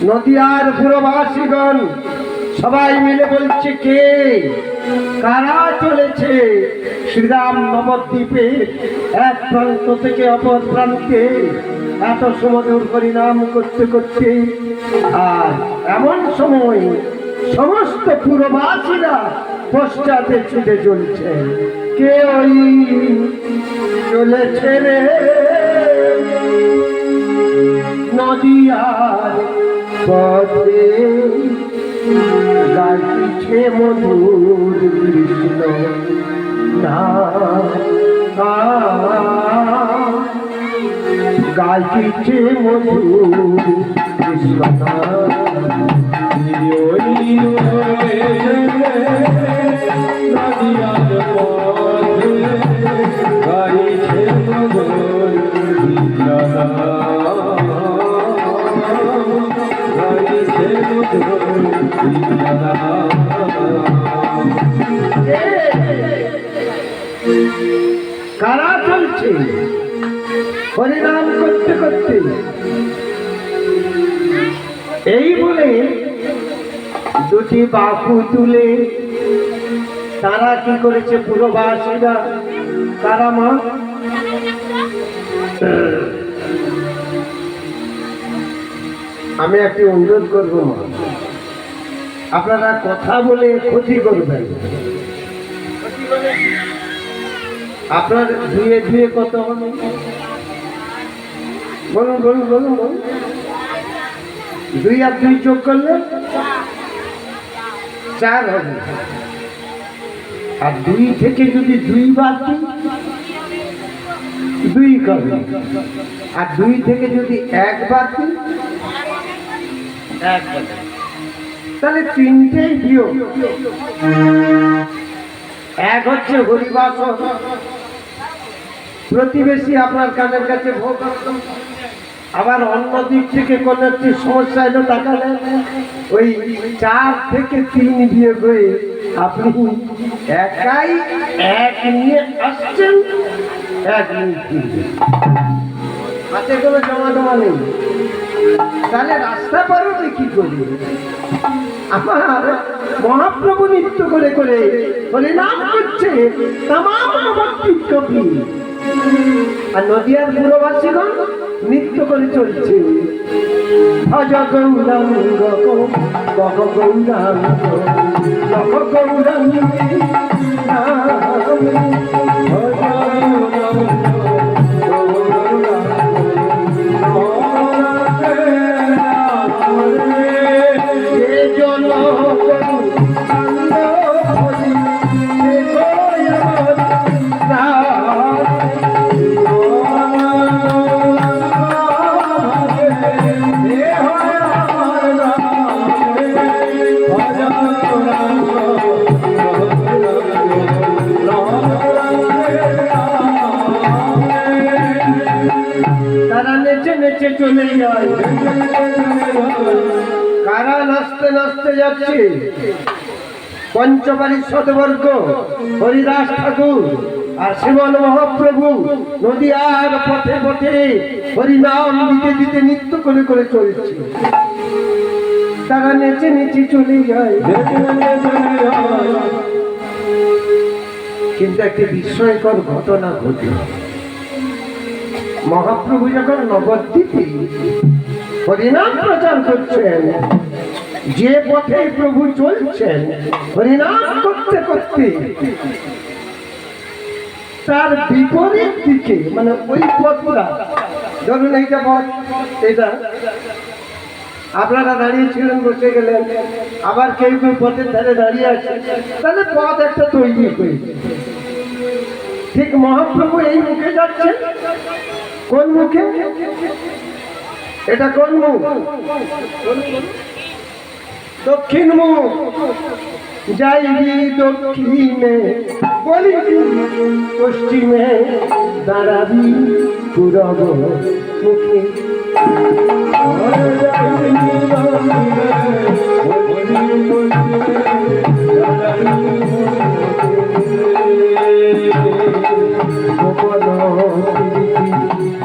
নদিয়ার পুরবাসীগণ সবাই মিলে বলছে, কে কারা চলেছে শ্রীরাম নবদ্বীপে এক প্রান্ত থেকে অপর প্রান্তে এত সুমধুর পরিণাম করতে করতে। আর এমন সময় সমস্ত পুরবাসীরা পশ্চাতে ছুটে চলছে। কে ওই চলেছে রে নদিয়ার পথে, গাইছে মধুর কৃষ্ণ গাইছে মধুর কৃষ্ণ নদিয়ার পথে গাইছে মধুর কারা চলছে হরিনাম করতে করতে। এই বলে দুটি বাহু তুলে তারা কি করেছে পুরবাসীরা। কারা মা? আমি একটি অনুরোধ করবো মা, আপনারা কথা বলে ক্ষতি করবেন। আপনার ধুয়ে ধুয়ে কত হবে বলুন বলুন বলুন বলুন। 2 আর 2 যোগ করলে 4 হবে। আর 2 থেকে যদি 2 বাদ দিই 2 হবে। আর 2 থেকে যদি 1 বাদ দিই 1 হবে। তাহলে 3টেই বিয়োগ। 1 হচ্ছে হরিবাস, প্রতিবেশী আপনার কানের কাছে ভোগ। আবার অন্য দিক থেকে কোন একটি সমস্যা এলো তাকালে ওই 4 থেকে 3 বিয়োগ হয়ে আপনি একাই 1 নিয়ে আসছেন, 1 নিয়ে ফিরবেন। হাতে কোনো জমা জমা নেই, তাহলে রাস্তা পারবে কি করি? আমার মহাপ্রভু নৃত্য করে করে হরিনাম করছে তামাম নবদ্বীপ কবি, আর নদিয়ার পুরবাসীগণ নৃত্য করে চলছে। ভজ গৌরাঙ্গ বহ গৌরাঙ্গ বহ গৌরাঙ্গ চলে যায়। কারা নাচতে নাচতে যাচ্ছে? পঞ্চবাড়ির সদবর্গ, হরিদাস ঠাকুর আর শ্রীমন মহাপ্রভু নদিয়ার পথে পথে হরিনাম দিতে দিতে নৃত্য করে করে চলছে। তারা নেচে নেচে চলে যায়। কিন্তু একটি বিস্ময়কর ঘটনা ঘটে। মহাপ্রভু যখন নবদ্বীপে হরিনাম প্রচার করছেন, যে পথে প্রভু চলছেন হরিনাম করতে করতে, তার বিপরীত দিকে মানে ওই পথটা, ধরুন এইটা পথ, এটা আপনারা দাঁড়িয়েছিলেন বসে গেলেন, আবার কেউ কেউ পথের ধারে দাঁড়িয়ে আছে, তাহলে পথ একটা তৈরি হয়েছে। ঠিক মহাপ্রভু এই মুখে যাচ্ছে। কোন মুখে? এটা কোন মুখ? দক্ষিণ মুখ। যাইবি দক্ষিণে বলিবি পশ্চিমে, দাঁড়াবি পূরব মুখে।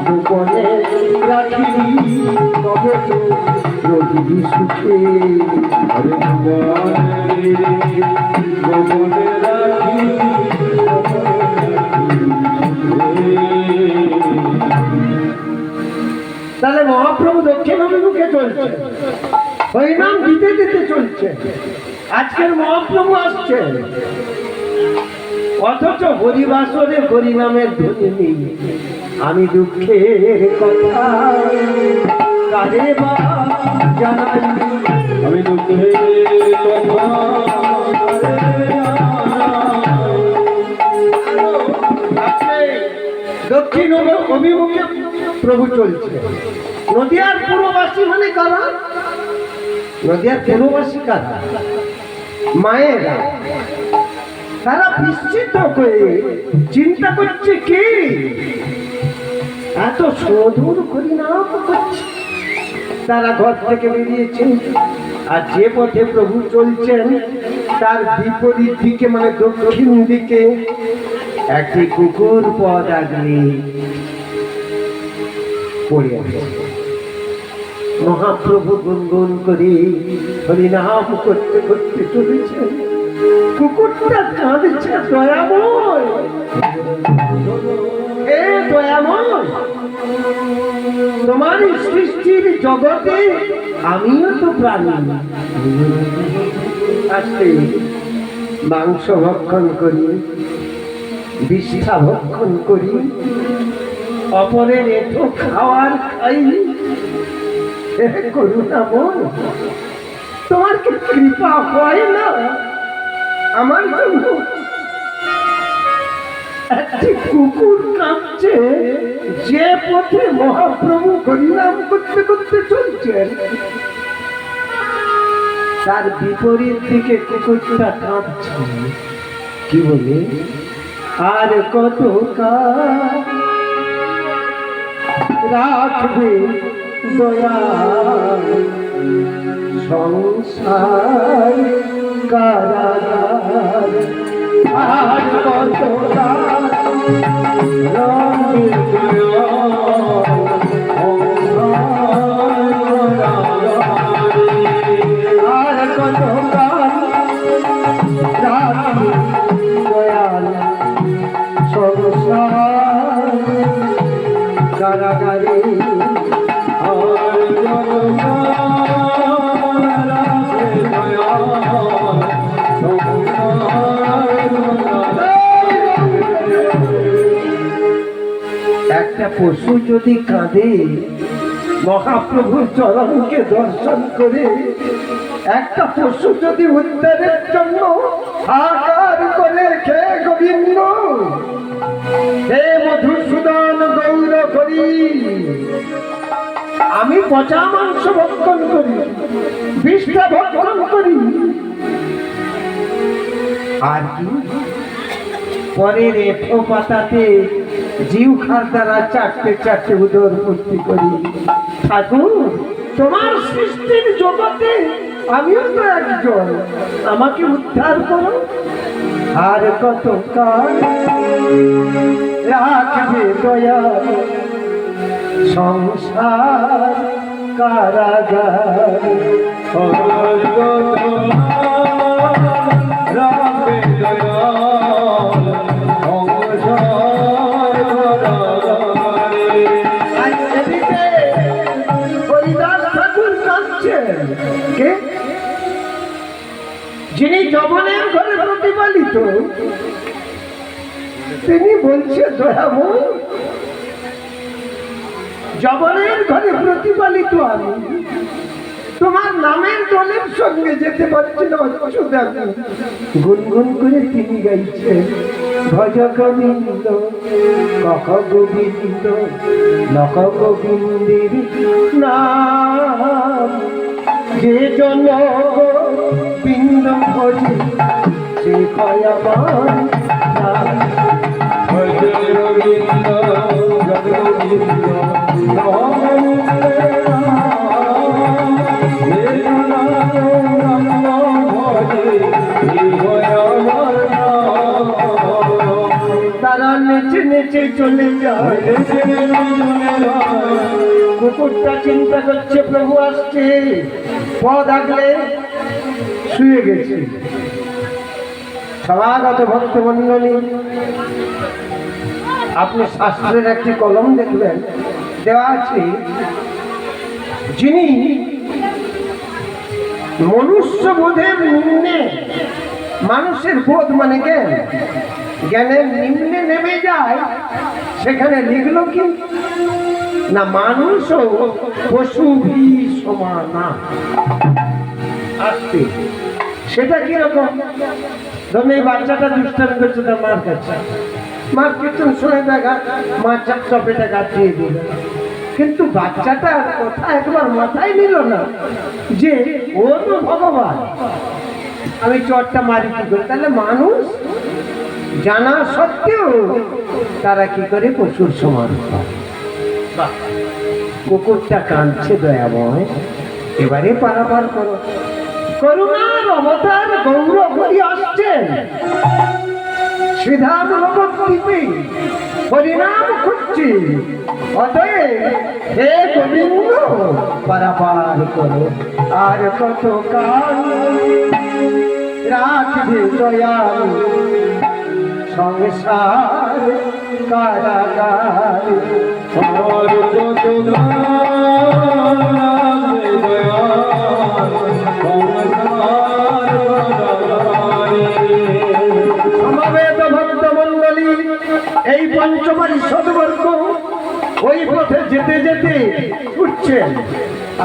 গোপনে রাখিবি তবে তো রহিবি সুখে। গোপনে তাহলে মহাপ্রভু দক্ষিণ অভিমুখে চলছে, হরিনাম দিতে দিতে চলছে। আজকের মহাপ্রভু আসছে, অথচ হরিবাসরে হরিনামের ধ্বনি নেই। আমি দুঃখের কথা কারে বা জানাই, আমি দুঃখের কথা। দক্ষিণ অভিমুখে প্রভু চলছে। নদিয়ার পূর্ববাসী মানে কারা? নদিয়ার পূর্ববাসী কারা? মায়েরা। তারা বিস্মিত হয়ে চিন্তা করছে কি এত সুদূর হরিনাম করছে। তারা ঘর থেকে বেরিয়েছে, আর যে পথে প্রভু চলছেন তার বিপরীত দিকে মানে দক্ষিণ দিকে একটি কুকুর পথ আগলে পড়ে আছে। মহাপ্রভু গুনগুন করে হরিনাম করতে করতে চলেছেন। কুকুরটা কাঁদছে, দয়াময় হে দয়াময়, তোমার সৃষ্টির জগতে আমিও তো প্রাণী। আজকে মাংস ভক্ষণ করি, বিষ্ঠা ভক্ষণ করি, অপরের এটো খাওয়ার খাই। করুণাময়, তোমার কি কৃপা হয় না আমার জন্য? একটি কুকুর কাঁদছে যে পথে মহাপ্রভু হরিনাম করতে করতে চলছেন, তার বিপরীত দিকে কুকুরটা কাঁদছে। কি বলে? আর কত কাল রাখবে দয়া সংসার কারাগার। আর কত কাল আর কত কাল রাখবে দয়াল সংসার কারাগারে। একটা পশু যদি কাঁদে মহাপ্রভুর চরণকে দর্শন করে, একটা পশু যদি উদ্ধারের জন্য আকার করে খে গোবিন্দ হে মধুসূদন গৌর করি, আমি পচা মাংস ভক্ষণ করি, বিষ্ঠা ভক্ষণ করি, আর কি পরের এঠো পাতাতে জিহ্বার দ্বারা চারটে চারটে উদর পূর্তি করি। ঠাকুর, তোমার সৃষ্টির জগতে আমিও তো একজন, আমাকে উদ্ধার করো। আর কত কাল রাখবে দয়া সংসার কারাগার। রাখবে দয়া যিনি যবনের ঘরে প্রতিপালিত, তিনি বলছে দয়াময়, যবনের ঘরে প্রতিপালিত আমি, তোমার নামের দলের সঙ্গে যেতে পারছি না অচ্যুত। গুনগুন করে তিনি গাইছেন ভজ গোবিন্দ কখ গোবিন্দ লক গোবিন্দের নাম। যে জন বিন্দ ভজে সে কয় আমার নাম। ভজ গোবিন্দ গোবিন্দ তারা নেচে নেচে চলে যায়। কুকুরটা চিন্তা করছে প্রভু আসছে, পদ আগলে শুয়ে গেছে। সমাগত ভক্তমণ্ডলী, আপনি শাস্ত্রের একটি কলম দেখবেন, দেওয়া আছে যিনি মনুষ্য বোধের নিম্নে, মানুষের বোধ মানে জ্ঞান, জ্ঞানের নিম্নে নেমে যায়, সেখানে লিখলো কি না মানুষও পশু সমান না আসতে। সেটা কিরকম? ধরুন এই বাচ্চাটা দুষ্টামি করছে তার মার কাছে, মার কীর্তন শুনে দেখা মা চপেটা গাছিয়ে দিল, কিন্তু বাচ্চাটার কথা একবার মাথায় নিল না যে ও তো ভগবান, আমি চটটা মারি কি করে। তাহলে মানুষ জানা সত্ত্বেও তারা কি করে পশুর সমান। কুকুরটা কাঁদছে দয়াময়, এবারে পারাপার করো। করুণার অবতার গৌর হরি আসছেন, শ্রীধাম নবদ্বীপে হরিনাম খুঁজছি, অতএব হে গোবিন্দ পারাপার করো। আর কত কাল রাখবে দয়াল সংসার কারাগার। আর কত সমবেত ভক্তমণ্ডলী, এই পঞ্চমারি সদবর্গ ওই পথে যেতে যেতে উঠছেন,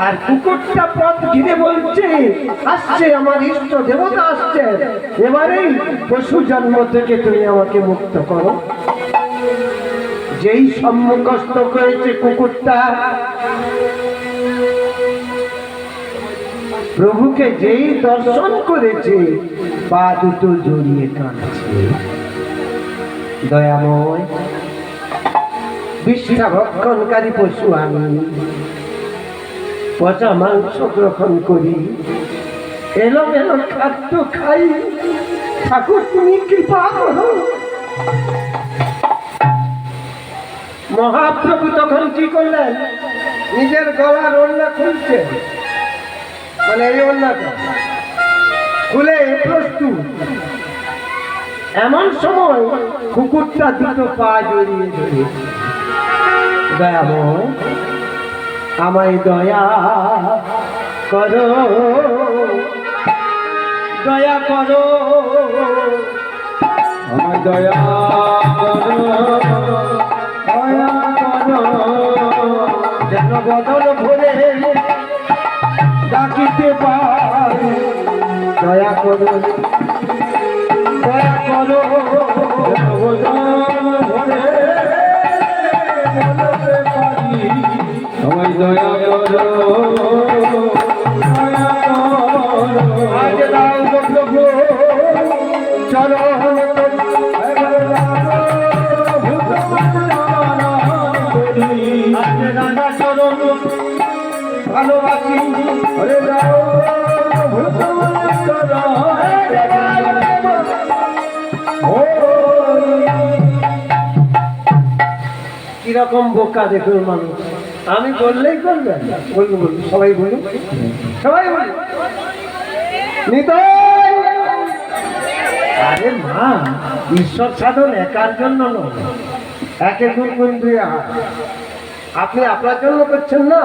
আর কুকুরটা পথ ঘিরে বলছে আসছে আমার ইষ্ট দেবতা আসছে, এবারেই পশু জন্ম থেকে তুমি আমাকে মুক্ত করো। যেই সম্মুখস্থ করেছে কুকুরটা, প্রভুকে যেই দর্শন করেছে পা দুটো জড়িয়ে কাঁদছে। দয়াময়, বিষ্ঠা ভক্ষণকারী পশু আমি, পচা মাংস গ্রহণ করি, এলো এলো খাদ্য খাই, ঠাকুর তুমি কৃপা করো। মহাপ্রভু তখন কি করলেন? নিজের গলার ওড়না খুলছে, মানে এই ওড়নাটা খুলে প্রস্তুত। এমন সময় কুকুরটা দুটো পা জড়িয়ে ধরে, দয়াময় আমায় দয়া করো, দয়া করো, আমায় দয়া করো, দয়া করো, যেন বদল ভরে ডাকিতে পারি। দয়া করো, দয়া করো, আমায় দয়া করো, আজ দাও প্রভু চরণ রাধা চরণ ভালোবাসি। কিরকম বোকা দেখুন মানুষ, আমি বললেই করবেন, বলবো বলবো, সবাই বলুন, সবাই বলুন নিতাই। আরে মা, ঈশ্বর সাধন একার জন্য নয়, একে গুণ দুই হাত। আপনি আপনার জন্য করছেন না,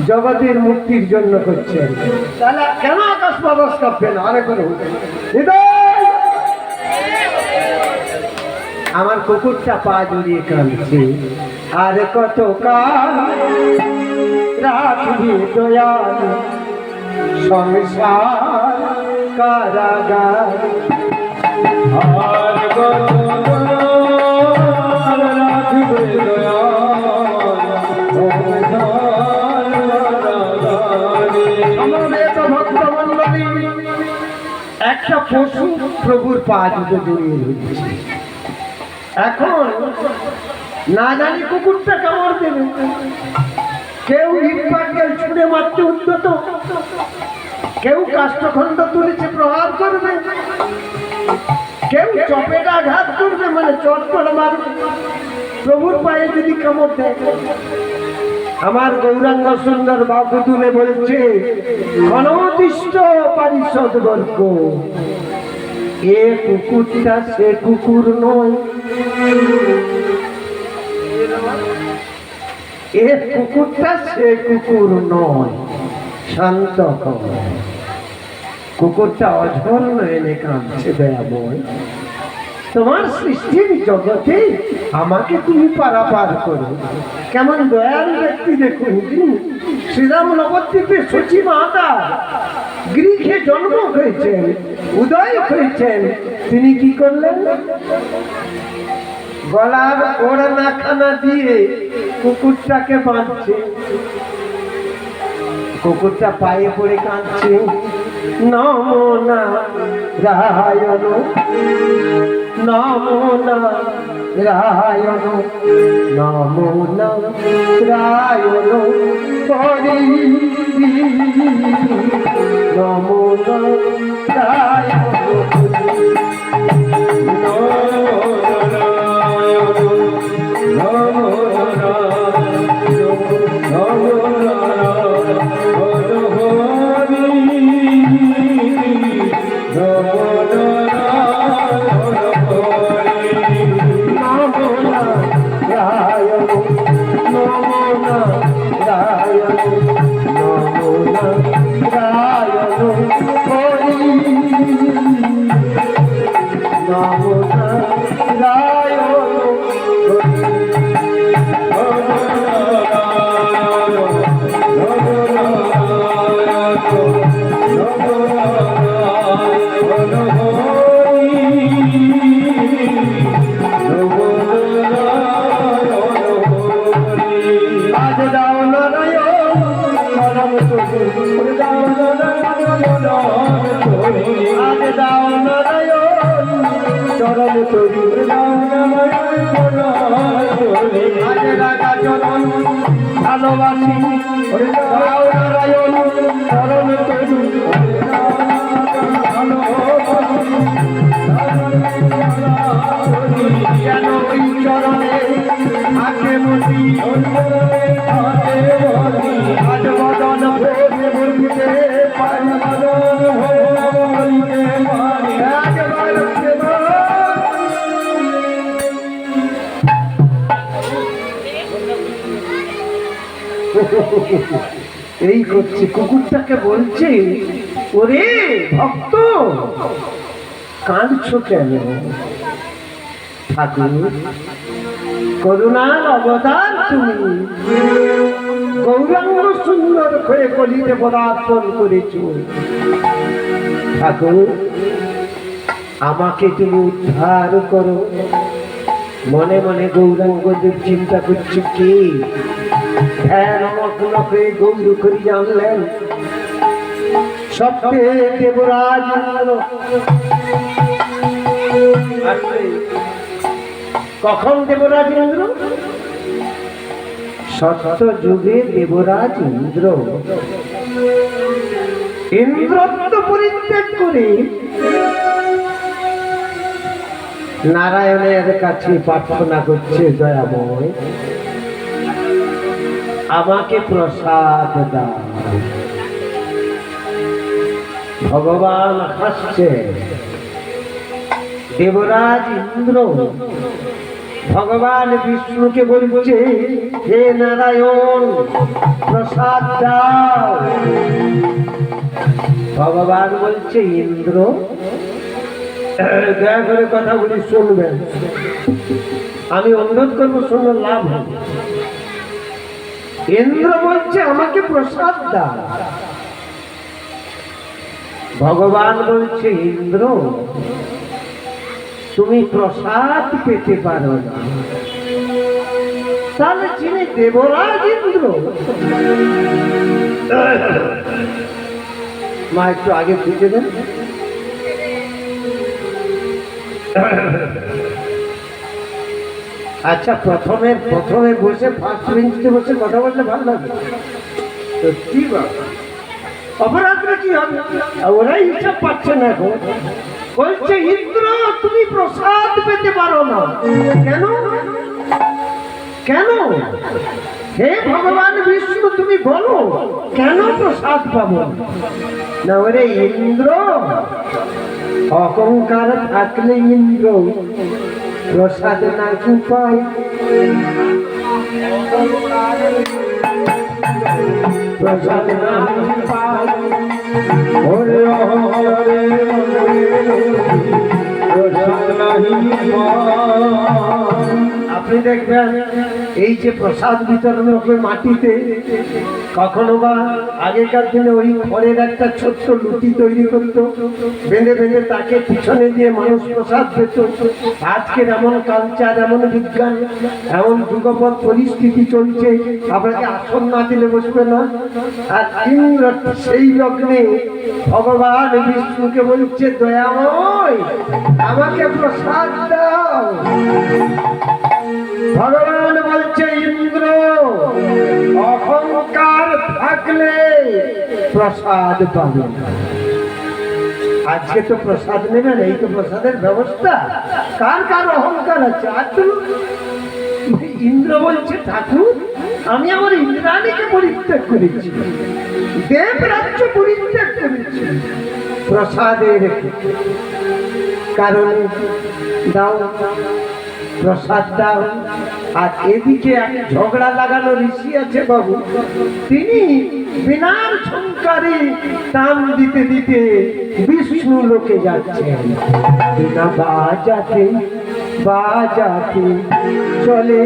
জগতের মুক্তির জন্য করছেন, তাহলে কেন আকাশ বাতাস কাঁপবে না? আরে করে আমার কুকুরটা পা জড়িয়ে কাঁদছে, আর কত কাল রাখবি দয়াল সংসার কারাগার আর কত রাখবে সমবেত ভক্তমণ্ডলী, একটা পশু প্রভুর পা দুটো জড়িয়ে রয়েছে। এখন না জানি কুকুরটা কামড় দেবে, কেউ ইট পাটকেল ছুঁড়ে মারতে উদ্যত, কেউ কাষ্ঠখণ্ড তুলেছে প্রহার করবে, কেউ চপেটা আঘাত করবে, মানে চটপট মারবে। প্রভুর পায়ে যদি কামড় দেয়, আমার গৌরাঙ্গ সুন্দর বাবু তুলে বলছে, অনদিষ্ট পারিষদ বর্গ, এ কুকুরটা সে কুকুর নয়, এ কুকুরটা সে কুকুর নয়, শান্ত কর। কুকুরটা অঝর নয়নে কাঁদছে দয়াময়, তোমার সৃষ্টির জগতে আমাকে তুমি পারাপার করো। কেমন দয়াল ব্যক্তি দেখুন তিনি। শ্রীরাম নবদ্বীপে সচিব মাতা গ্রীকে জন্ম হয়েছেন, উদয় হয়েছেন, তিনি কি করলেন? গলার ওড়না খানা দিয়ে কুকুরটাকে বাঁধছে, কুকুরটা পায়ে পড়ে কাঁদছে, নমো নারায়ণ নমো নারায়ণ নমো নারায়ণ হরি নমো নারায়ণ ভালোবাসি নারায়ণ চরণ তরু যেন ওই চরণে আগে মতি আজ বদন ভোগে বলতে পারি এই করছে। কুকুরটাকে বলছে, ওরে ভক্ত কাঁদছো কেন? ঠাকুর করুণার অবদান তুমি, গৌরাঙ্গ সুন্দর হয়ে কলিতে পদার্পণ করেছ। ঠাকুর আমাকে তুমি উদ্ধার করো। মনে মনে গৌরাঙ্গদেব চিন্তা করছে, কি ধ্যান মগ্ন হয়ে গৌর করি জানলেন সত্যে দেবরাজ ইন্দ্র। কখন দেবরাজ ইন্দ্র? সত্য যুগে দেবরাজ ইন্দ্র ইন্দ্রত্ব পরিত্যাগ করে নারায়ণের কাছে প্রার্থনা করছে, দয়াময় আমাকে প্রসাদ দাও। ভগবান হাসছে। দেবরাজ ইন্দ্র ভগবান বিষ্ণুকে বলছে, হে নারায়ণ প্রসাদ দাও। ভগবান বলছে, ইন্দ্র দয়া করে কথাগুলি শুনবেন, আমি অনুরোধ করবো, শুনে লাভ হবে। ইন্দ্র বলছে আমাকে প্রসাদ দাও। ভগবান বলছে ইন্দ্র তুমি প্রসাদ পেতে পারো না। তাহলে যিনি দেবরাজ ইন্দ্র, মা একটু আগে বুঝে দেন। আচ্ছা, প্রথমে বসে ফার্স্ট বেঞ্চিতে বসে কথা বললে ভালো লাগে। সত্যি বাবা, অপরাধটা কি হবে? ওরাই হিসাব পাচ্ছে না এখন। বলছে ইন্দ্র তুমি প্রসাদ পেতে পারো না। কেন কেন? হে ভগবান বিষ্ণু তুমি বলো কেন প্রসাদ পাবো না? ওরে ইন্দ্র, অহংকার থাকলে ইন্দ্র প্রসাদ নাকি পায়? প্রসাদ নাকি পায়? ওরে অহংকারে প্রসাদ নাকি পায়? আপনি দেখবেন এই যে প্রসাদ বিতরণ হবে মাটিতে, কখনো বা আগেকার দিনে ওই খড়ের একটা ছোট্ট লুটি তৈরি করতো, বেঁধে বেঁধে তাকে পিছনে দিয়ে মানুষ প্রসাদ পেত। আজকের এমন কালচার, এমন বিজ্ঞান, এমন যুগপৎ পরিস্থিতি চলছে, আপনাকে আসন না দিলে বসবে না। আর ইন্দ্র সেই লগ্নে ভগবান বিষ্ণুকে বলছে দয়াময় আমাকে প্রসাদ দাও। ভগবান বলছে ইন্দ্র অহংকার থাকলে প্রসাদ পাবে। আজকে তো প্রসাদ নেবেন, এই তো প্রসাদের ব্যবস্থা। কার কার অহংকার আছে? ইন্দ্র বলছে ঠাকুর আমি আমার ইন্দ্রাণীকে পরিত্যাগ করেছি, দেব রাজ্য পরিত্যাগ করেছি প্রসাদের কারণে। দাও প্রসাদ দাও। আর এদিকে এক ঝগড়া লাগানো ঋষি আছে বাবু, তিনি বিনার সংকারে টান দিতে দিতে বিষ্ণু লোকে যাচ্ছেন। বিনা বাজাতে বাজাতে চলে,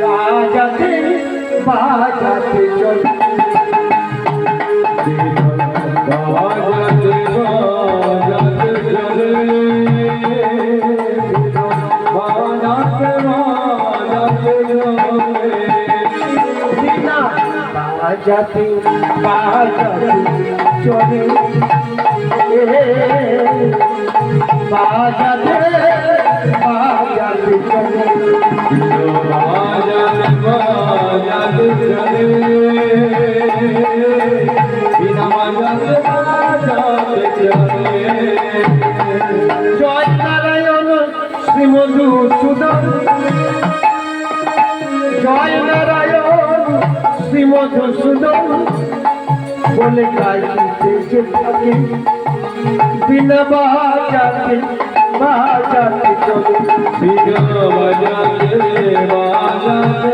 বাজাতে বাজাতে চলে, বাজাতে বাজাতে চলে, বাজাতে বাজাতে চলে, বাজাতে বাজাতে চলে, বাজাতে চলে, জয় নারায়ণ শ্রী মধুসূদন, জয় নারায়ণ শ্রী মধুসূদন বলে গাইতে যে থাকে, বিনা বাজাতে বাজাতে চলে, বিনা বাজাতে বাজাতে,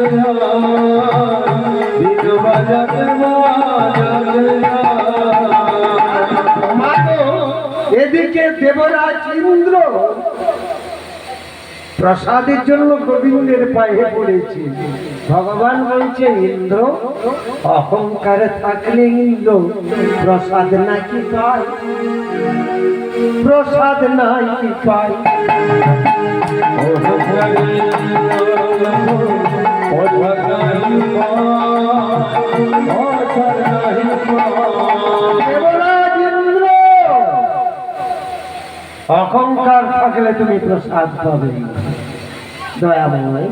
বিনা বাজাতে বাজাতে। এদিকে দেবরাজ ইন্দ্র প্রসাদের জন্য গোবিন্দের পায়ে পড়েছে। ভগবান বলছে ইন্দ্র অহংকারে থাকলে ইন্দ্র প্রসাদ নাকি পায়? প্রসাদ নাকি পায়? অহংকার থাকলে তুমি প্রসাদ পাবে। দয়াময়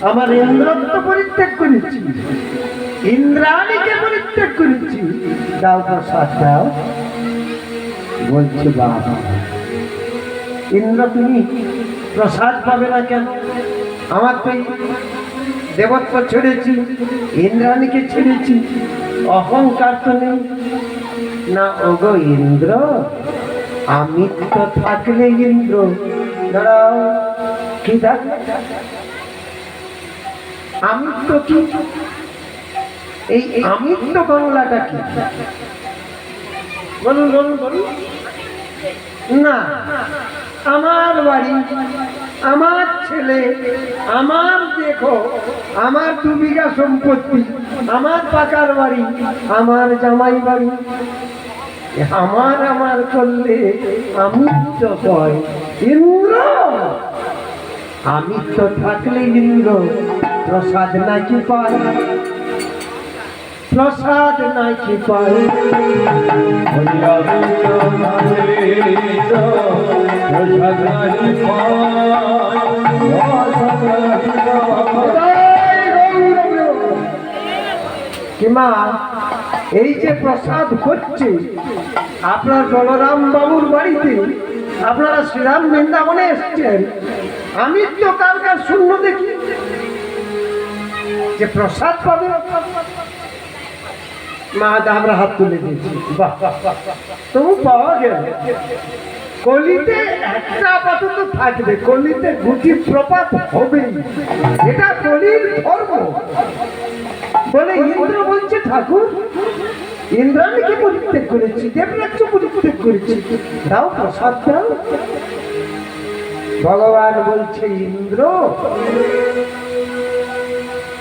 আমার ইন্দ্রত্ব পরিত্যাগ করেছি, ইন্দ্রাণীকে পরিত্যাগ করেছি, দাও প্রসাদ দাও। বলছে বাবা ইন্দ্র তুমি প্রসাদ পাবে না কেন? আমার তো দেবত্ব ছেড়েছি, ইন্দ্রাণীকে ছেড়েছি, অহংকার তো নেই না। ওগো ইন্দ্র আমিত্ব থাকলে ইন্দ্র, দাঁড়াও কি থাকলে? আমিত্ব কি? এই আমিত্ব বাংলাটা কি? বলুন বলুন বলুন। না আমার বাড়ি আমার ছেলে, আমার দেখো, আমার 2 বিঘা সম্পত্তি, আমার পাকার বাড়ি, আমার জামাই বাড়ি, আমার আমার করলে আমিত্ব হয়। ইন্দ্র আমিত্ব থাকলে ইন্দ্র প্রসাদ নাকি পায়, প্রসাদ নাকি পায়। কিমা এই যে প্রসাদ হচ্ছে আপনার বলরাম বাবুর বাড়িতে, আপনারা শ্রীরাম বৃন্দাবনে এসছেন, আমি তো কার কার শূন্য দেখি যে প্রসাদ পাবে। মা আমরা হাত তুলে দিয়েছি, বাহ তবু পাওয়া গেল। কলিতে একটা আপাতত থাকবে, কলিতে গুটি প্রপাত হবে, এটা কলির ধর্ম বলে ইন্দ্র বলছে ঠাকুর ইন্দ্রাণীকে পরিত্যাগ করেছি, দেবরাজ্য পরিত্যাগ করেছি, দাও প্রসাদ দাও। ভগবান বলছে ইন্দ্র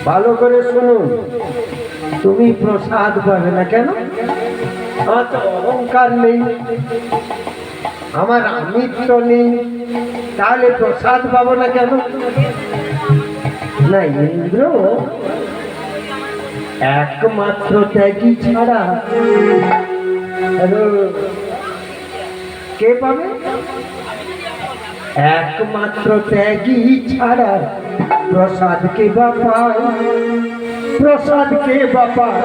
ভালো করে শুনুন, তুমি প্রসাদ পাবে না। কেন? আমার তো অহংকার নেই, আমার আমিত্ব নেই, তাহলে প্রসাদ পাবো না কেন? না ইন্দ্র একমাত্র ত্যাগী ছাড়া কে পাবে? একমাত্র ত্যাগী ছাড়া প্রসাদ কে বা পায়, প্রসাদ কে বা পায়?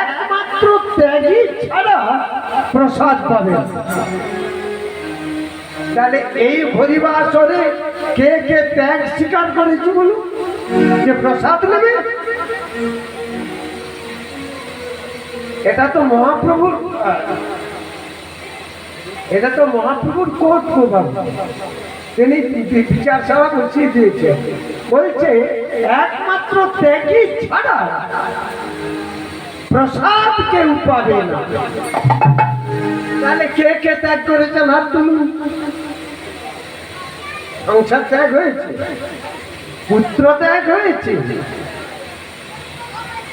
একমাত্র ত্যাগী ছাড়া প্রসাদ পাবে। তাহলে এই হরিবাসরে কে কে ত্যাগ স্বীকার করেছে বলুন যে প্রসাদ নেবে? এটা তো মহাপ্রভুর, এটা তো মহাপ্রভুর কোট প্রভাব। তিনি বিচার সভা বসিয়ে দিয়েছে, বলছে একমাত্র ত্যাগী ছাড়া প্রসাদ কেউ পাবে না। তাহলে কে কে ত্যাগ করেছেন হাত তুলুন। সংসার ত্যাগ হয়েছে, পুত্র ত্যাগ হয়েছে,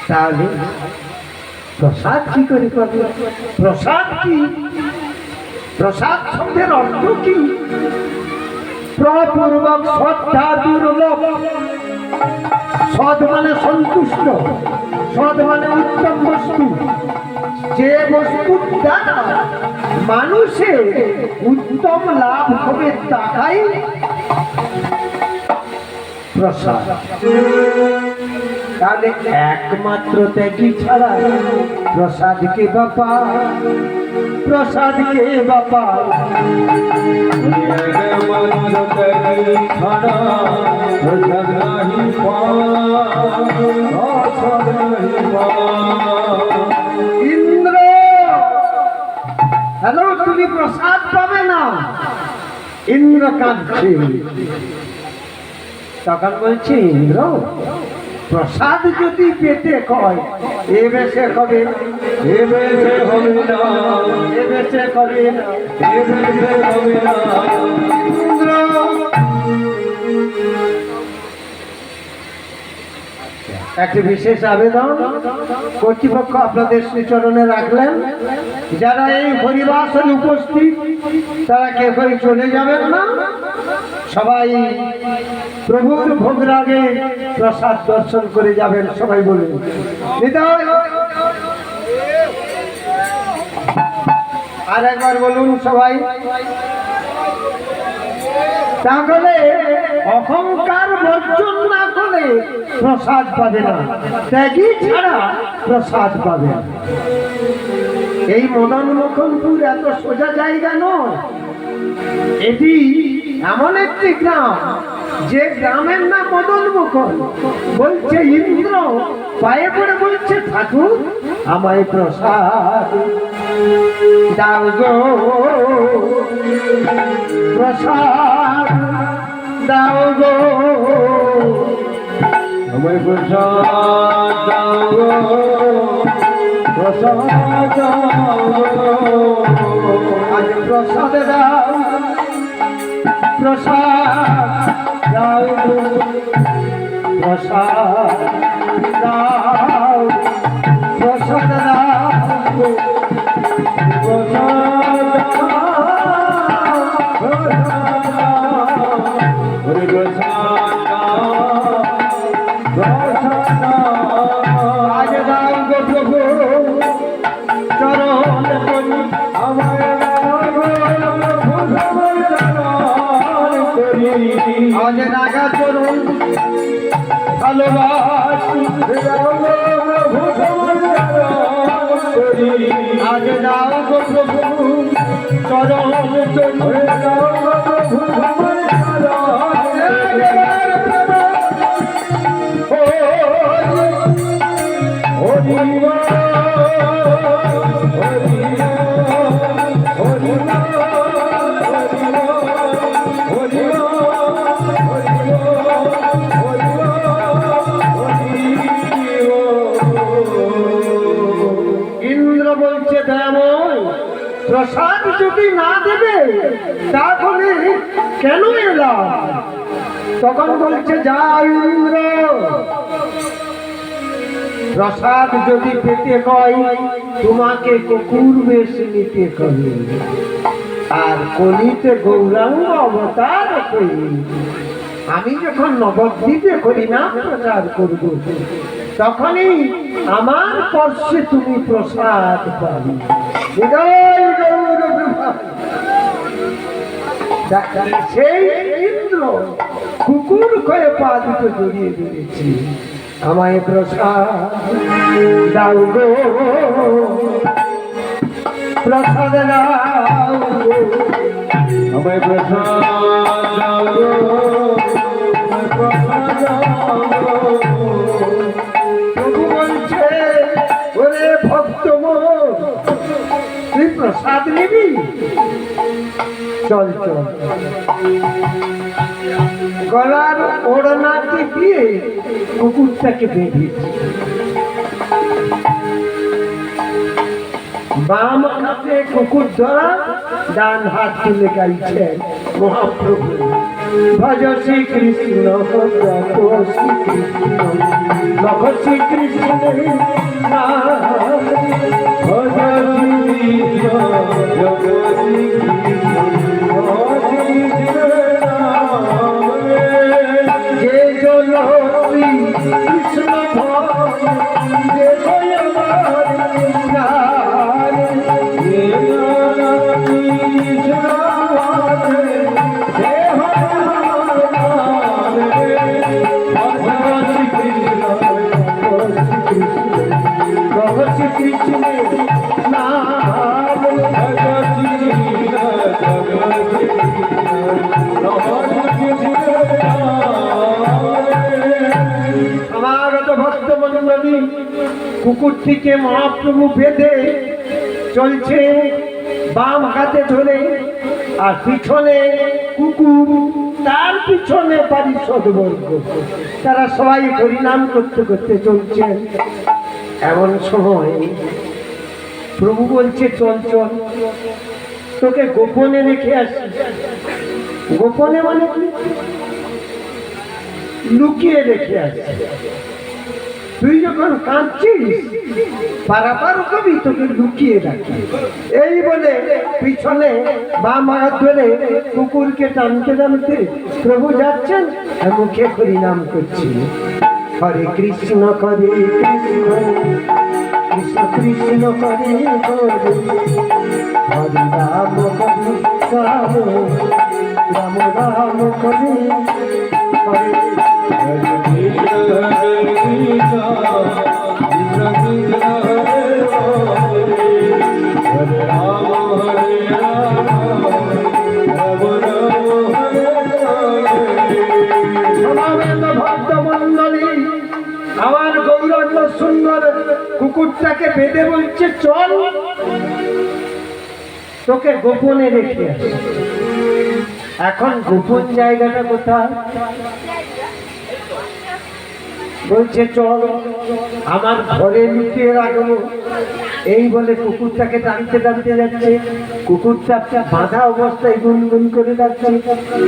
তাহলে প্রসাদ কি করে পাবে? প্রসাদ কি? প্রসাদ শব্দের অর্থ কি? প্রপূর্বক শ্রদ্ধা দুর্লভ। সৎ মানে সন্তুষ্ট, সৎ মানে উত্তম বস্তু, যে বস্তুর দ্বারা মানুষের উত্তম লাভ হবে তাহাই প্রসাদ। তাহলে একমাত্র ত্যাগী ছাড়া প্রসাদ কে বাপা, প্রসাদ কে বাপা? ইন্দ্র হ্যালো, তুমি প্রসাদ পাবে না। ইন্দ্র কাঁদছে, তখন বলছে ইন্দ্র প্রসাদ যদি পেতে কয় এ বেশে হবে না, এ বেশে হবে না, এ বেশে হবে না, এ বেশে হবে না। ইন্দ্র একটি বিশেষ আবেদন কর্তৃপক্ষ আপনাদের শ্রীচরণে রাখলেন, যারা এই হরিবাসনে উপস্থিত তারা কেউ চলে যাবেন না, সবাই প্রভুর ভোগরাগে প্রসাদ দর্শন করে যাবেন। সবাই বলুন আর একবার বলুন সবাই। তাহলে অহংকার বর্জন না করে প্রসাদ পাবে না, ত্যাগী ছাড়া প্রসাদ পাবে না। এই মদন মোহনপুর এত সোজা জায়গা নয়, এটি এমন একটি গ্রাম যে গ্রামের নাম মদন মোহন। বলছে ইন্দ্র পায়ে পড়ে বলছে ঠাকুর আমায় প্রসাদ দাও গো, প্রসাদ দাও গো। আমায় প্রসাদ দাও প্রসাদ দাও আজ প্রসাদ দাও প্রসাদ দাও প্রসাদ দাও প্রসাদ দাও আজ নাগা চরণ ভালোবাসি আজ দাও গো প্রভু চরণ ইন্দ্র বলছে দয়াময় প্রসাদ যদি না দেবে তাহলে কেন এলাম? তখন বলছে যাও ইন্দ্র, প্রসাদ যদি পেতে হয় তোমাকে কুকুর বেশ নিতে হবে, আর কলিতে গৌরাঙ্গ অবতার করি। আমি যখন নবদ্বীপে হরিনাম প্রচার করব তখনই আমার পর্শে তুমি প্রসাদ পাবে। সেই ইন্দ্র কুকুর হয়ে পা দুটো জড়িয়ে ধরেছি, আমায় প্রসাদ দাও গো প্রসাদ দাও গো, আমায় প্রসাদ দাও গো প্রসাদ দাও গো। প্রভু বলছে ওরে ভক্ত মোর, তুই প্রসাদ নিবি? চল চল। গলার ওড়নাটি দিয়ে কুকুরটাকে বেঁধেছে, বাম হাতে কুকুর ধরা, ডান হাত তুলে গাইছেন মহাপ্রভু ভজ শ্রী কৃষ্ণ লখ শ্রী কৃষ্ণ ভজ যে জন শ্রী কৃষ্ণ কুকুরটিকে মহাপ্রভু বেঁধে চলছে বাম হাতে ধরে, আর পিছনে কুকুর, তার পিছনে পারিষদবর্গ, তারা সবাই হরিনাম করতে করতে চলছে। এমন সময় প্রভু বলছে চল চল, তোকে গোপনে রেখে আসি। গোপনে মানে কি? লুকিয়ে রেখে আসি। তুই যখন কাঁদছিস পারাপার কবি, তোকে লুকিয়ে রাখি। এই বলে পিছনে বাম হাত ধরে কুকুরকে টানতে টানতে প্রভু যাচ্ছেন, মুখে হরিনাম করছি, হরে কৃষ্ণ হরে কৃষ্ণ কৃষ্ণ কৃষ্ণ হরে হরে, হরে রাম হরে রাম রাম রাম হরে হরে। আমার গৌরাঙ্গ সুন্দর কুকুরটাকে বেঁধে বলছে চল, তোকে গোপনে রেখে আসি। এখন গোপন জায়গাটা কোথায়? বলছে চল আমার ঘরে লুকিয়ে রাখবো। এই বলে কুকুরটাকে টানতে টানতে যাচ্ছে। কুকুরটা বাঁধা অবস্থায় গুনগুন করে যাচ্ছে,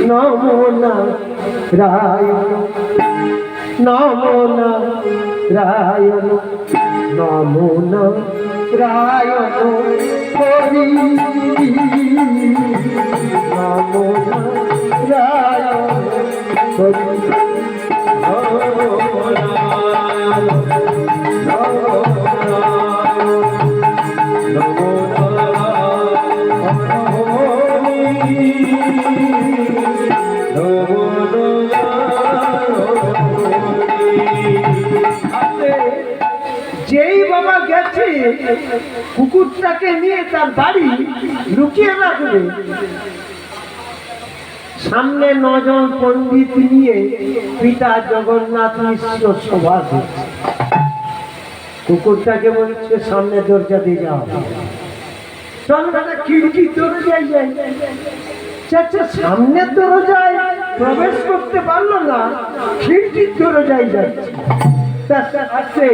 নমো নারায়ণ নমো নারায়ণ নমো নারায়ণ হরি নমো নারায়ণ হরি যেই বাবা গেছে কুকুরটাকে নিয়ে তার বাড়ি লুকিয়ে রাখবে, সামনে 9 জন পণ্ডিত নিয়ে পিতা জগন্নাথ মিশ্র সভা দিচ্ছে। কুকুরটাকে বলছে সামনে দরজা দিয়ে যাও, চল বেটা খিড়কি দরজায় যাই। আচ্ছা সামনের দরজায় প্রবেশ করতে পারলো না, খিড়কির দরজায় যাচ্ছে। আসছে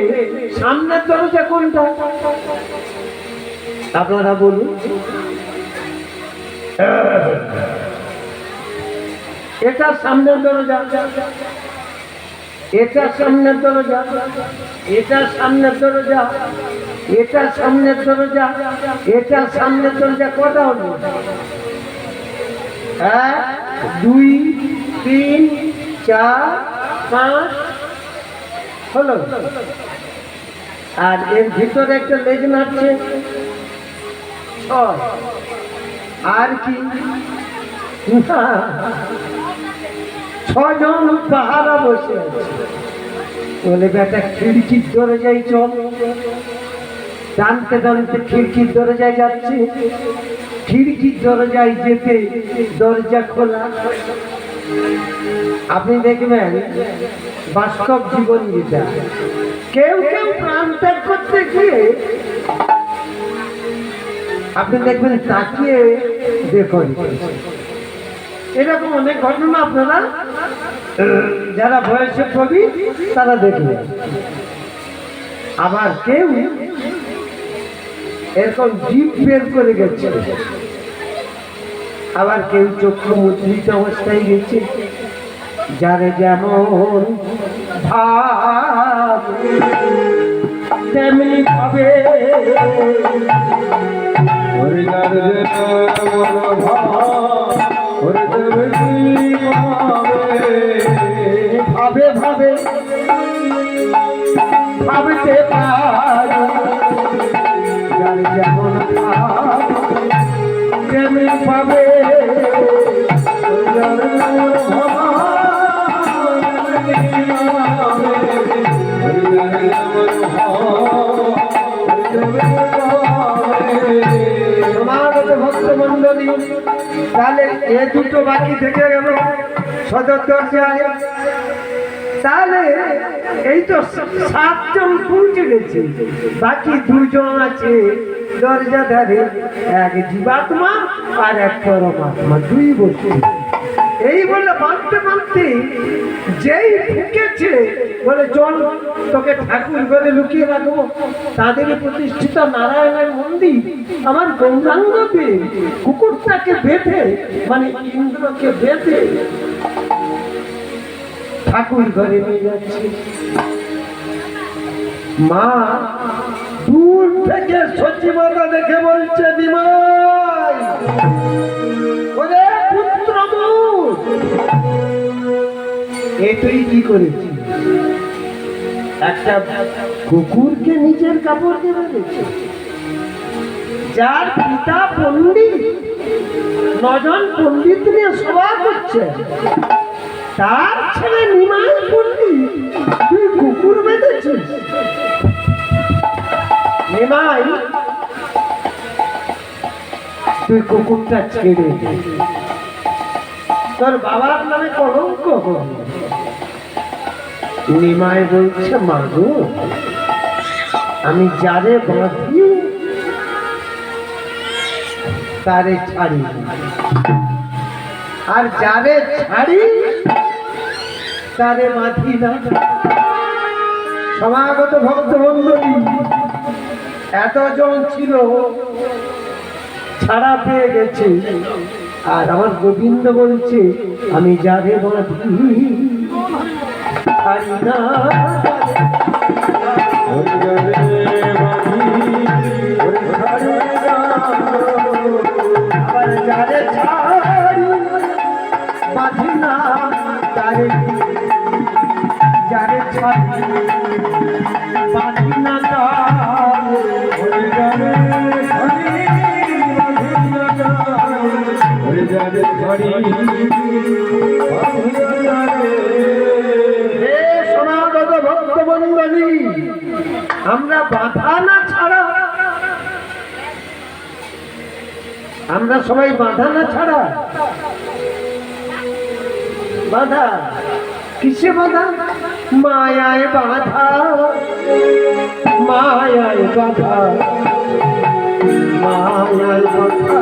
সামনের দরজা কোনটা আপনারা বলুন? এটা সামনের দরজা, এটা সামনের দরজা, এটা সামনের দরজা, এটা সামনের দরজা, এটা সামনের দরজা। কটা হলো? 1 2 3 4 5 হলো। আর এর ভিতরে একটা লেজ নাড়ছে 6। আর কি 6 জন পাহারা বসে আছে। বলে বেটা খিড়কির দরজায় চল। টানতে টানতে খিড়কির দরজায় যাচ্ছে। খিড়কির দরজায় যেতে দরজা খোলা। আপনি দেখবেন বাস্তব জীবন যেটা, কেউ কেউ প্রাণ ত্যাগ করতে গিয়ে আপনি দেখবেন তাকিয়ে দেখুন, এরকম অনেক ঘটনা আপনারা যারা বয়সে কবি তারা দেখবেন। আবার কেউ এরকম জিভ বের করে গেছে, আবার কেউ চক্ষু মুদ্রিত অবস্থায় গেছে। যারে যেমন ভাব তেমনি ভাবে, ভাবে ভাবে ভাবতে পারে। যার যেমন ভাব তেমনি ভাবে, ভক্ত মন্ডলী। তাহলে এ দুটো বাকি থেকে গেল সদর দরজায়। তাহলে এই তো 7 জন পৌঁছে গেছে, বাকি 2 জন আছে দরজা ধারে, এক জীবাত্মা আর এক পরমাত্মা, 2 বস্তু। এই বলে বাঁধতে বাঁধতে যেই ঢুকেছে বলে চল তোকে ঠাকুর ঘরে লুকিয়ে রাখবো। তাদের প্রতিষ্ঠিত নারায়ণের মন্দির আমার গৌরাঙ্গতে কুকুরটাকে বেঁধে, মানে ইন্দ্রকে বেঁধে ঠাকুর ঘরে নিয়ে যাচ্ছে। মা দূর থেকে সচিবতা দেখে বলছে, নিমাই ওরে পুত্র মোর, এ তুই কি করেছিস? একটা কুকুরকে নিজের কাপড় দিয়ে বেঁধেছে। যার পিতা পণ্ডিত, 9 জন পণ্ডিত নিয়ে সভা করছে, তার ছেলে নিমাই পণ্ডিত, তুই কুকুর বেঁধেছিস? নিমাই তুই কুকুরটা ছেড়ে দে, তোর বাবার নামে কলঙ্ক হবে। নিমাই বলছে, মাগো আমি যারে বাঁধি তারে ছাড়ি, আর যারে ছাড়ি তারে বাঁধি না। সমাগত ভক্তমণ্ডলী এতজন ছিল, ছাড়া পেয়ে গেছে। আর আমার গোবিন্দ বলছে, আমি যারে বাঁধি ছাড়ি না, আবার যারে ছাড়ি বাঁধি না, যারে ছাড়ি বাঁধি না, সমাগত ভক্তমণ্ডলী, আমরা বাধা না ছাড়া, আমরা সবাই বাধা না ছাড়া। বাধা কিসে বাধা? মায়ায় বাধা, মায়ায় বাধা, মায়ায় বাধা,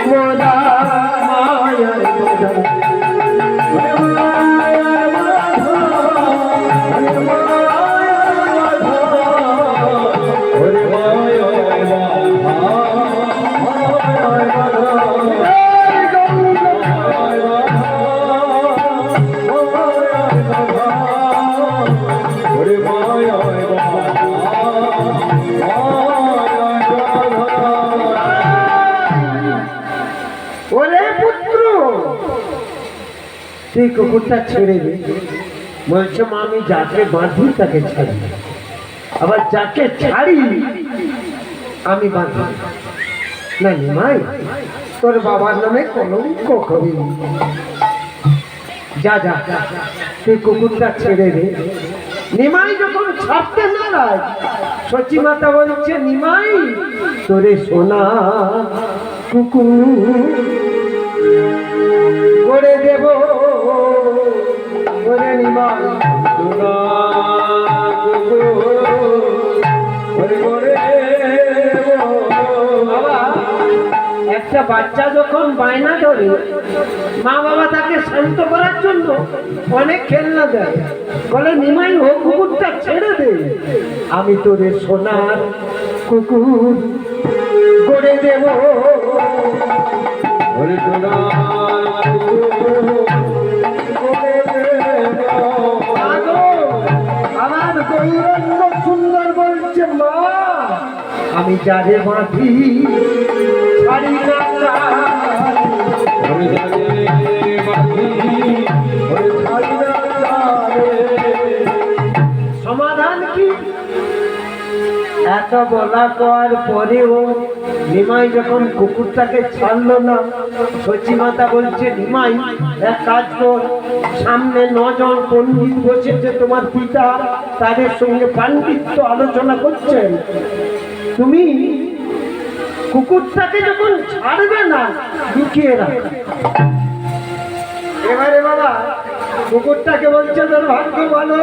মোরা মায়ায় বাধা, সেই কুকুরটা ছেড়ে দে। বলছে মা, আমি যাকে বাঁধি তাকে ছাড়ি, আবার যাকে ছাড়ি আমি বাঁধি না। নিমাই, তোর বাবার নামে কলঙ্ক করি। যা যা, তুই কুকুরটা ছেড়ে দে। নিমাই যখন ছাড়তে নারাজ, সচি মাতা বলছে, নিমাই তোরে সোনা কুকুর করে দেব, ওরে নিমাই সোনা কুকুর করে দেব। বাবা, একটা বাচ্চা যখন বায়না ধরে, মা বাবা তাকে শান্ত করার জন্য অনেক খেলনা দেয়। বলে, নিমাই ও কুকুরটা ছেড়ে দে, আমি তোরে সোনার কুকুর করে দেব। আমার গৌরঙ্গ সুন্দর বলছে, মা আমি যারে বাঁধি ছাড়ি না, আমি যারে বাঁধি ছাড়ি না। সমাধান কি? এত বলা করার পরেও নিমাই যখন কুকুরটাকে ছাড়লো না, সচি মাতা বলছে, নিমাই এক কাজ কর, সামনে 9 জন পণ্ডিত বসেছে, তোমার পিতা তাদের সঙ্গে পাণ্ডিত্য আলোচনা করছেন, তুমি কুকুরটাকে যখন ছাড়বে না লুকিয়ে রাখো। এবারে বাবা কুকুরটাকে বলছে, তোর ভাগ্য ভালো,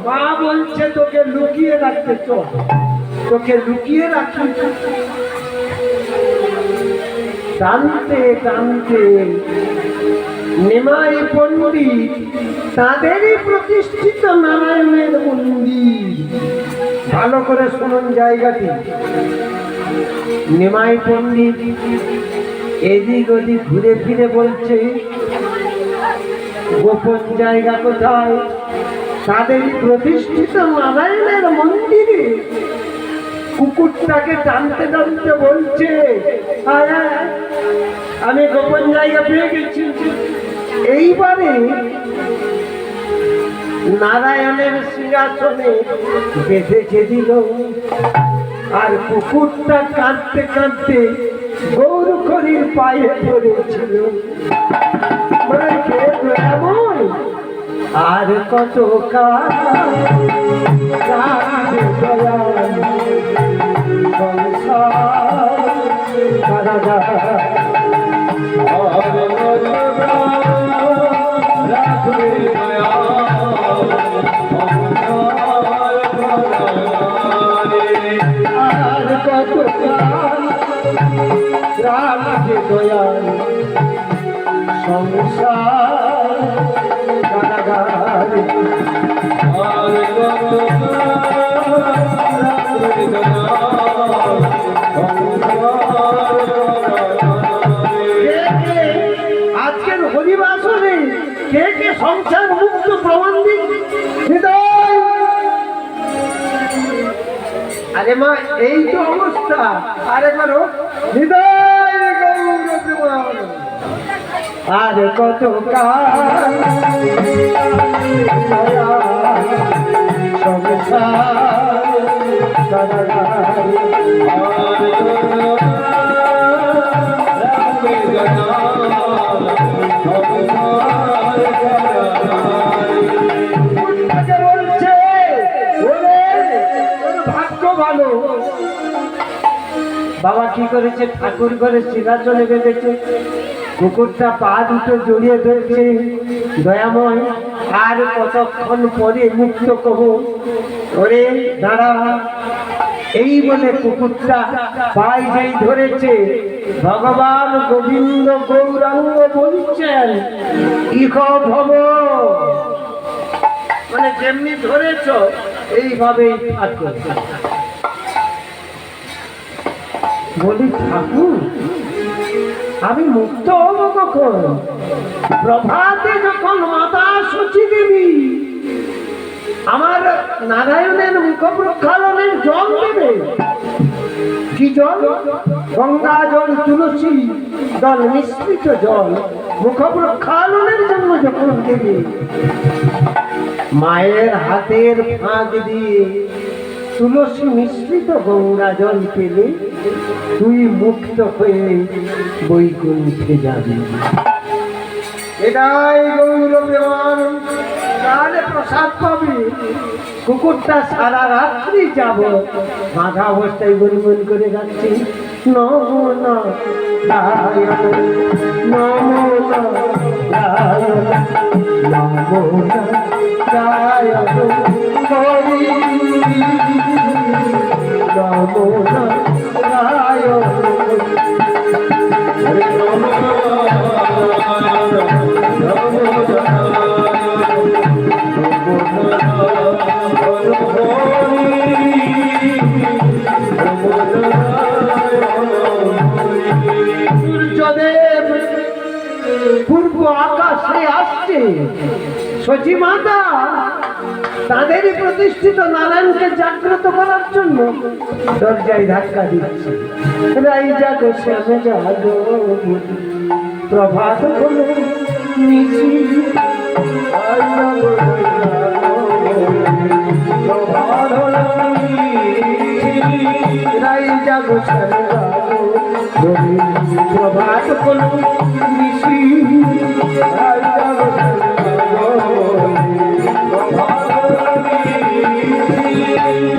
মা বলছে তোকে লুকিয়ে রাখতে, চল তোকে লুকিয়ে রাখি। টানতে টানতে নিমাই পণ্ডিত তাদেরই প্রতিষ্ঠিত নারায়ণের মন্দির, ভালো করে শুনুন জায়গাটি। নিমাই পণ্ডিত এদিক ওদিক ঘুরে ফিরে বলছে, গোপন জায়গা কোথায়? তাদের প্রতিষ্ঠিত নারায়ণের মন্দিরে। কুকুরটাকে টানতে টানতে বলছে, আমি গোপন জায়গা পেয়ে গেছি। এইবারে নারায়ণের সিংহাসনে বেঁধে দিল, আর কুকুরটা কাঁদতে কাঁদতে গৌরখড়ির পায়ে পড়েছিল। এমন আর কত কাল দয়াল সংসার কারাগার। আজকের হরিবাসনে কে কে সংসার মুক্ত প্রমাণ দিন? আরে মা, এই তো অবস্থা। আরে করো হৃদয় গৌর, আরে কত বলছে ভাগ্য ভালো। বাবা কি করেছে? ঠাকুর করে সিংহাসনে বেঁধেছে, কুকুরটা পা দুটো জড়িয়ে ধরেছে। দয়াময়, আর কতক্ষণ পরে মুক্ত কব? ওরে দাঁড়া। এই বলে কুকুরটা পায়ে যেই ধরেছে, ভগবান গোবিন্দ গৌরাঙ্গ বলছেন ইহ ভব, মানে যেমনি ধরেছ এইভাবেই থাকো। বলি ঠাকুর, আমি মুক্ত হব কখন? প্রভাতে যখন মাতা সচি দেবী আমার নারায়ণের মুখ প্রক্ষালনের জল দেবে। কি জল? গঙ্গা জল, তুলসী জল মিশ্রিত জল মুখ প্রক্ষালনের জন্য যখন দেবে, মায়ের হাতের ফাঁক দিয়ে তুলসী মিশ্রিত গঙ্গা জল পেলে তুই মুক্ত হয়ে বৈকুণ্ঠে যাবি। এটাই গৌর প্রেমান, তাহলে প্রসাদ পাবি। কুকুরটা সারা রাত্রি যাব বাঁধা অবস্থায় গুনগুন করে যাচ্ছে, নমো নারায়ণ নমো নারায়ণ নমো নারায়ণ হরি নমো নারায়ণ সূর্যদেব পূর্ব আকাশে আসছে। সচি মাতা তাদেরই প্রতিষ্ঠিত নারায়ণকে জাগ্রত করার জন্য দরজায় ধাক্কা দিচ্ছে। রাই জাগো শ্যামে জাগো, প্রভাত হলো নিশি, রাই জাগো শ্যামে জাগো, প্রভাত হলো নিশি, রাই জাগো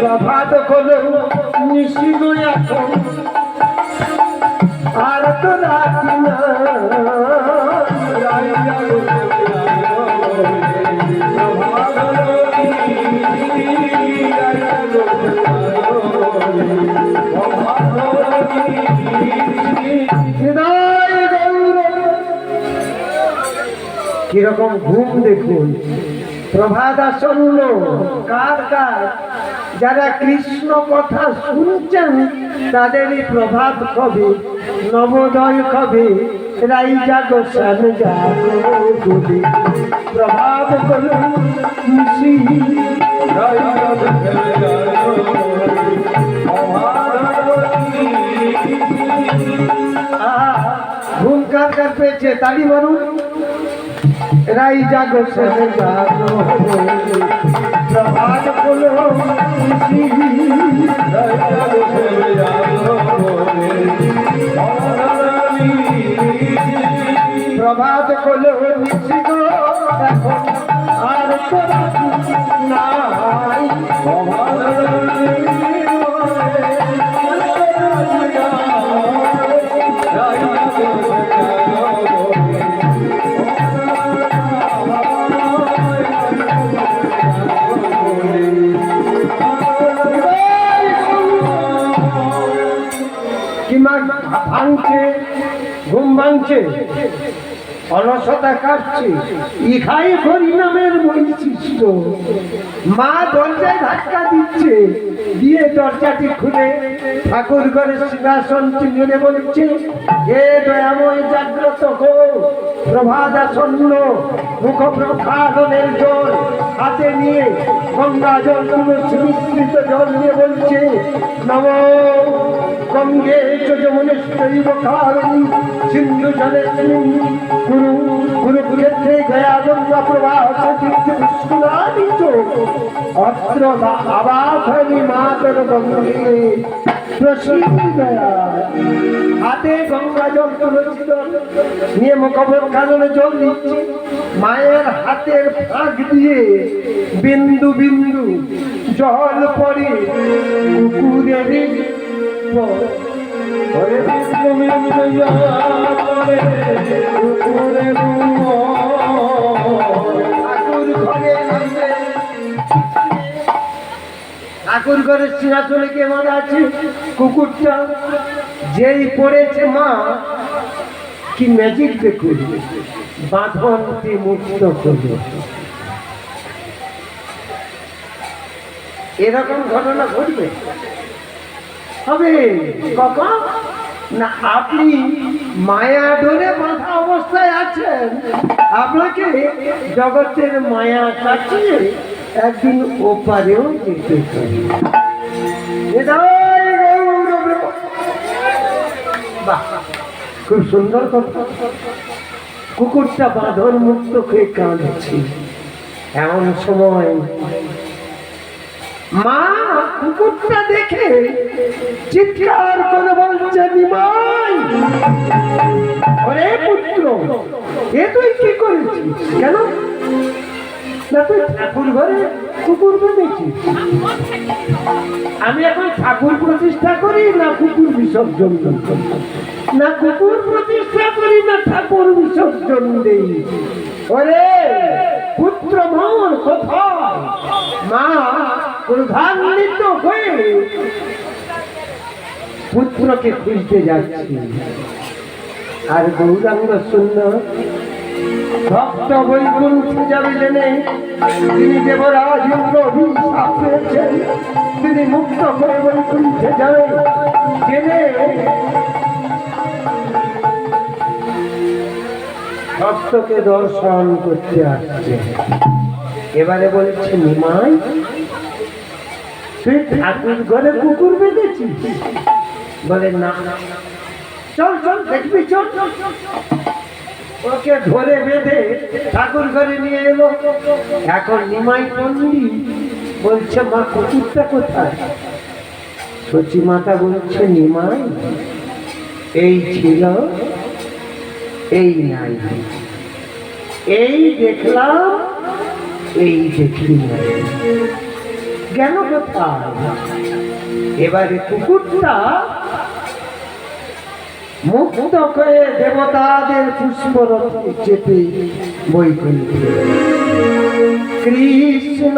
প্রভাত হলো নিশি গো এখন, আর তো রাতি না। কিরকম ঘুম দেখুন। প্রভাত আসন্ন। কার কার? যারা কৃষ্ণ কথা শুনছেন তাদেরই প্রভাত কবে, নবোদয় কবে। রাই জাগো শ্যাম জাগো বলে প্রভাত হলো নিশি, ঘুম কার কার পেয়েছে? তালি মারুন। রাই জাগো শ্যাম জাগো প্রভাত হলো নিশি, প্রভাত হলো নিশি গো এখন, আর তো নাই। ভাঙছে, ঘুম ভাঙছে, অলসতা কাটছে, ইহাই হরি নামের বৈশিষ্ট্য। মা দরজায় ধাক্কা দিচ্ছে, দিয়ে দরজাটি খুলে ঠাকুর ঘরে সিংহাসন চিনে বলছে, হে দয়াময় জাগ্রত হো, প্রভাত আসন্ন, মুখ প্রক্ষালনের জল হাতে নিয়ে গঙ্গা জল তুলসী মিশ্রিত জল নিয়ে বলছে, নম গঙ্গে যমুনেশ্বরী কারণী সিন্ধু জলে কুরু কুরুক্ষেত্রে গয়া গঙ্গা প্রবাহ তীর্থে পুষ্করাণি চ অত্র আবাধনি মাতর গঙ্গে প্রসিদ্ধয়া। হাতে গঙ্গা জল তুলসী জল নিয়ে মুখবর কারণে জল দিচ্ছে, মায়ের হাতের ফাঁক দিয়ে বিন্দু বিন্দু জল পড়ে পুকুরের ঠাকুর ঘরের সিংহাসনে কেমন আছে কুকুরটা যেই পড়েছে, মা কি ম্যাজিক দেখুন, বাঁধনটি মুক্ত করবে। এরকম ঘটনা ঘটবে হবে কখন না আপনি মায়া ধরে বাঁধা অবস্থায় আছেন, আপনাকে জগতের মায়া কাটিয়ে একদিন ওপারেও যেতে পারে। বাহ, খুব সুন্দর কথা। কুকুরটা বাঁধন মুক্ত হয়ে কাঁদছে, এমন সময় মা কুকুরটা দেখে চিৎকার করে বলছে, নিমাই, ওরে পুত্র, এ তুই কি করেছিস? কেন না তুই ঠাকুর ঘরে কুকুর বেঁধেছিস? আমি এখন ঠাকুর প্রতিষ্ঠা করি না কুকুর বিসর্জন করি? না কুকুর প্রতিষ্ঠা করি না ঠাকুর বিসর্জন দেই। ওরে পুত্র মোর কোথায়? মা ক্রোধান্বিত হয়ে পুত্রকে খুঁজতে যাচ্ছি, আর গৌরাঙ্গ শূন্য ভক্ত বৈকুণ্ঠে যাবে জেনে তিনি দেবরাজ ইন্দ্র অভিশাপ পেয়েছেন, তিনি মুক্ত করে বৈকুণ্ঠে যাবে জেনে ভক্তকে দর্শন করতে আসছে। এবারে বলছে, নিমাই, তুই ঠাকুর ঘরে কুকুর বেঁধেছিস? বলে না। চল চল দেখবি, চল। ওকে ধরে বেঁধে ঠাকুর ঘরে নিয়ে এলো। এখন নিমাই পন্ডিত বলছে, মা কুকুরটা কোথায়? সচি মাতা বলছে, নিমাই, এই ছিল, এই নাই, এই দেখলাম, এই দেখি নাই, গেল কোথায়? এবারে কুকুরটা মুক্ত করে দেবতাদের পুষ্পরথে চেপে বৈকুণ্ঠে। কৃষ্ণ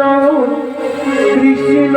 কৃষ্ণ